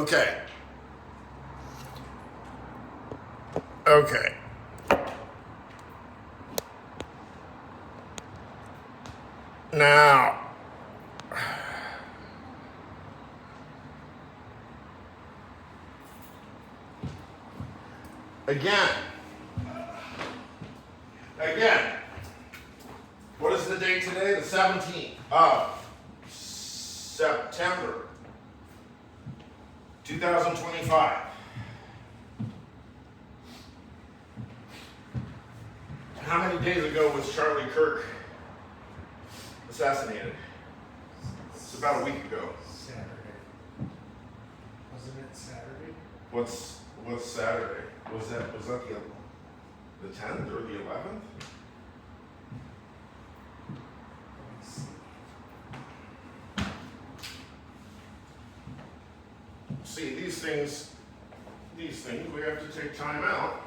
Okay. Okay. Now, again, what is the date today? The 17th of September, 2025. How many days ago was Charlie Kirk assassinated? It's about a week ago. Saturday. Wasn't it Saturday? What's Saturday? Was that the 10th or the 11th? Let me see. See, these things we have to take time out.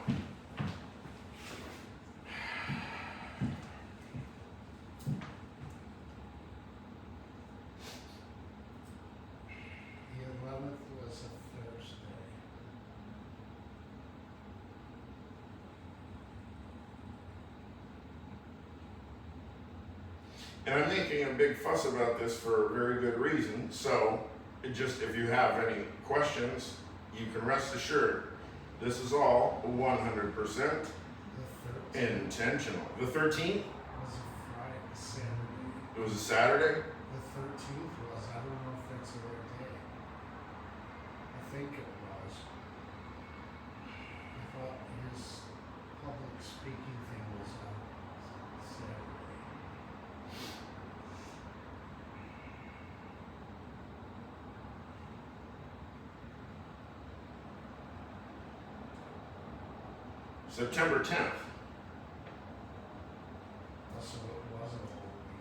The 11th was a Thursday. And I'm making a big fuss about this for a very good reason. So, if you have any questions, you can rest assured this is all 100% The 13th intentional. The 13th? was a Friday, Saturday. It was a Saturday? The 13th was, I don't know if that's the right day. I think it was. I thought his public speaking thing was on Saturday. September 10th. So it wasn't a whole week.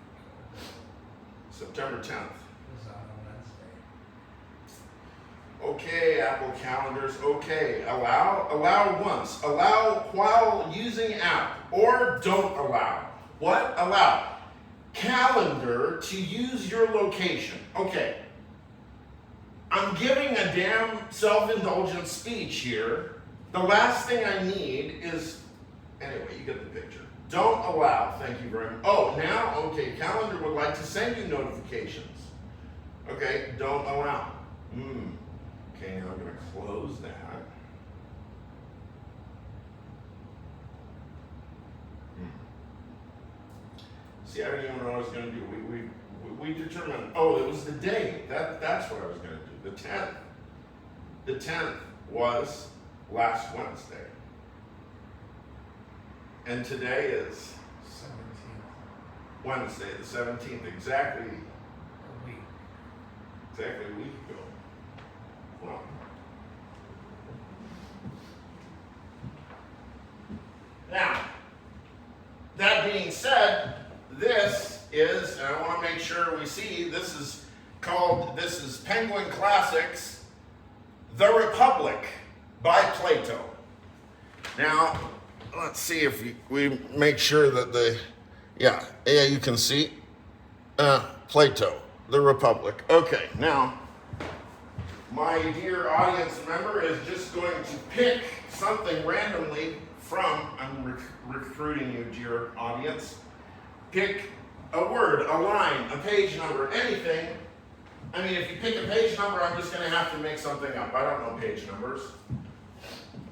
September 10th. It was on a Wednesday. Okay, Apple calendars, okay. Allow once. Allow while using app, or don't allow. What? Allow. Calendar to use your location. Okay. I'm giving a damn self-indulgent speech here. The last thing I need is, anyway, you get the picture. Don't allow, thank you very much. Oh, now, okay, calendar would like to send you notifications. Okay, don't allow. Okay, now I'm going to close that. See, I didn't even know what I was going to do. We determined, oh, it was the day. That's what I was going to do. The 10th. The 10th was last Wednesday. And today is 17th. Wednesday, the 17th, exactly A week. a week ago. Well, now, that being said, this is, and I want to make sure we see, this is Penguin Classics, The Republic by Plato. Now, let's see if we make sure that yeah, you can see, Plato, The Republic. Okay, now, my dear audience member is just going to pick something randomly from, I'm recruiting you, dear audience, pick a word, a line, a page number, anything. I mean, if you pick a page number, I'm just going to have to make something up. I don't know page numbers.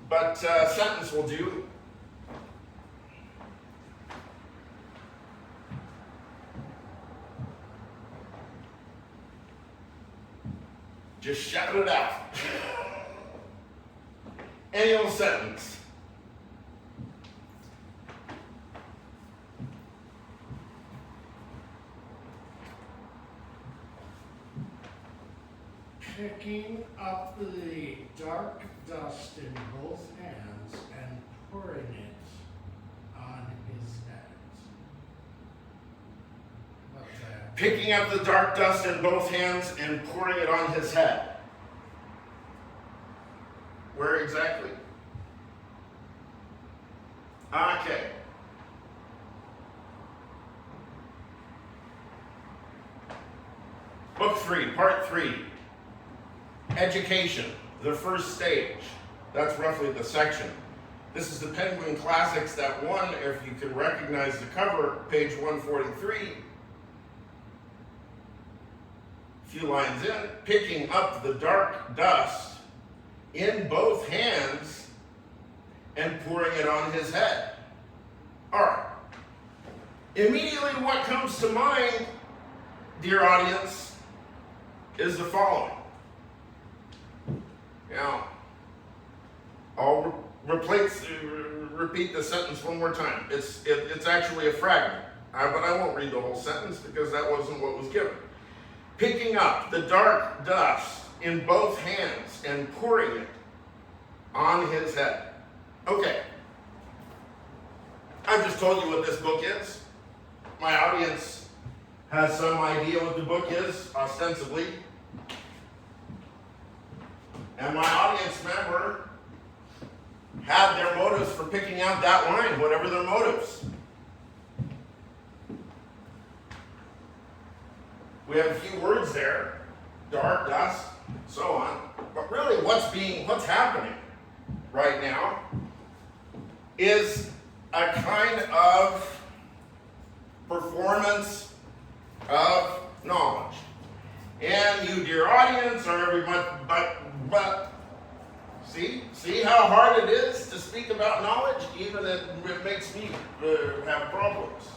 But sentence will do. Just shout it out. Any old sentence. Picking up the dark dust in both hands and pouring it on his head. How about that? Picking up the dark dust in both hands and pouring it on his head. Where exactly? Okay. Book 3, part 3. education, the first stage. That's roughly the section. This is the Penguin Classics, that one, if you can recognize the cover, page 143. A few lines in, picking up the dark dust in both hands and pouring it on his head. All right. Immediately what comes to mind, dear audience, is the following. Now, I'll repeat the sentence one more time. It's actually a fragment, but I won't read the whole sentence because that wasn't what was given. Picking up the dark dust in both hands and pouring it on his head. Okay. I've just told you what this book is. My audience has some idea what the book is, ostensibly. And my audience member had their motives for picking out that line, whatever their motives. We have a few words there, dark, dust, so on. But really what's happening right now is a kind of performance of knowledge. And you, dear audience, or everybody, but see how hard it is to speak about knowledge? Even it makes me have problems.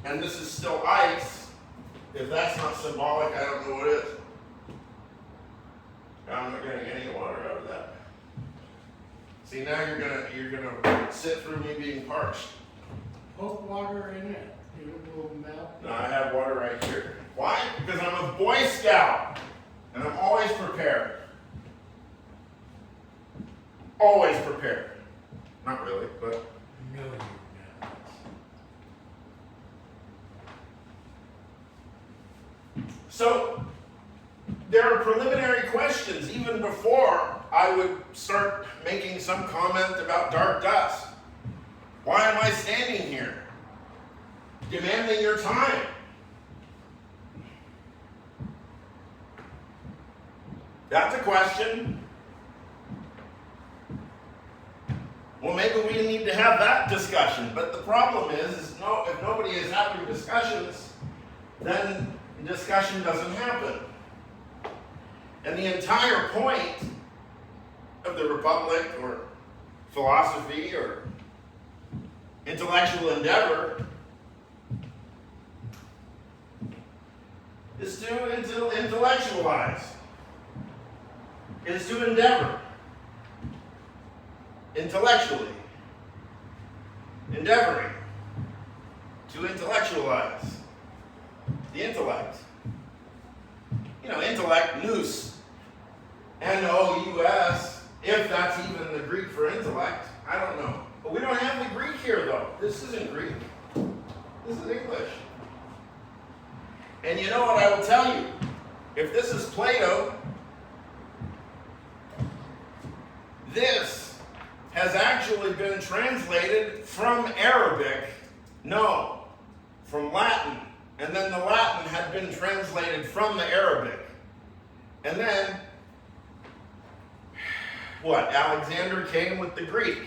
And this is still ice. If that's not symbolic, I don't know what is. I'm not getting any water out of that. See, now you're gonna sit through me being parched. Put water in it. It will melt. No, I have water right here. Why? Because I'm a Boy Scout. And I'm always prepared. Always prepared. Not really, but. No, you're not. So, there are preliminary questions even before I would start making some comment about dark dust. Why am I standing here? Demanding your time. That's a question. Well, maybe we need to have that discussion. But the problem is if nobody is having discussions, then discussion doesn't happen. And the entire point of the Republic, or philosophy, or intellectual endeavor, is to intellectualize, is to endeavor, intellectually, endeavoring to intellectualize the intellect. You know, intellect, nous, N-O-U-S, if that's even the Greek for intellect, I don't know. But we don't have the Greek here, though. This isn't Greek. This is English. And you know what I will tell you? If this is Plato, this has actually been translated from Arabic, no, from Latin. And then the Latin had been translated from the Arabic. And then, what? Alexander came with the Greek.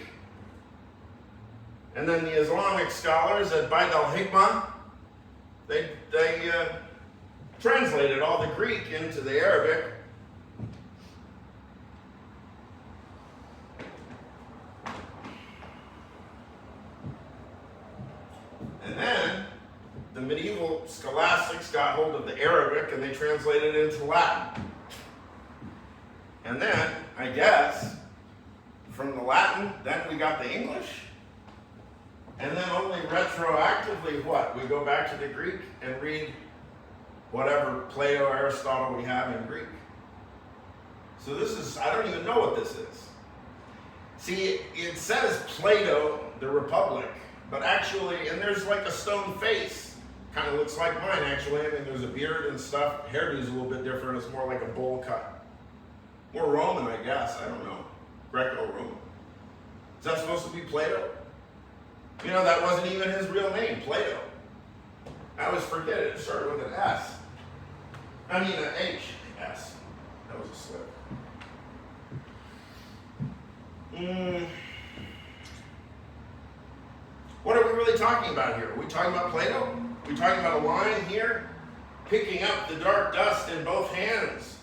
And then the Islamic scholars at Bayt Al-Hikma, they translated all the Greek into the Arabic. And then the medieval scholastics got hold of the Arabic and they translated it into Latin. And then, I guess, from the Latin, then we got the English. And then only retroactively, what? We go back to the Greek and read whatever Plato, Aristotle we have in Greek. So this is, I don't even know what this is. See, it says Plato, the Republic, but actually, and there's like a stone face. Kind of looks like mine, actually. I mean, there's a beard and stuff. Hairdo's a little bit different. It's more like a bowl cut. More Roman, I guess. I don't know. Greco-Roman. Is that supposed to be Plato? You know, that wasn't even his real name, Plato. I always forget it. It started with an S. I mean an H, S. That was a slip. What are we really talking about here? Are we talking about Plato? Are we talking about a line here? Picking up the dark dust in both hands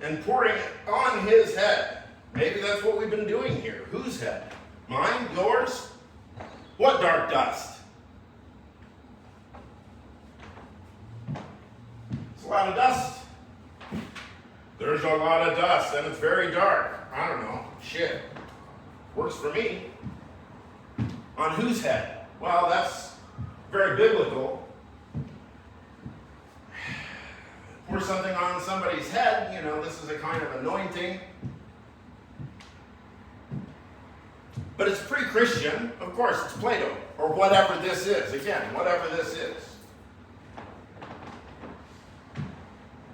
and pouring it on his head. Maybe that's what we've been doing here. Whose head? Mine? Yours? What dark dust? It's a lot of dust. There's a lot of dust and it's very dark. I don't know. Shit. Works for me. On whose head? Well, that's very biblical. Pour something on somebody's head, you know, this is a kind of anointing. But it's pre-Christian. Of course, it's Plato, or whatever this is. Again, whatever this is.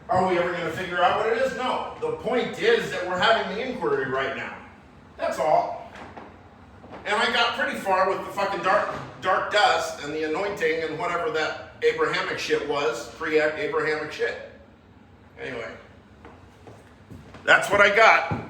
Are we ever going to figure out what it is? No. The point is that we're having the inquiry right now. That's all. And I got pretty far with the fucking dark dust and the anointing and whatever that Abrahamic shit was, pre-Abrahamic shit. Anyway, that's what I got.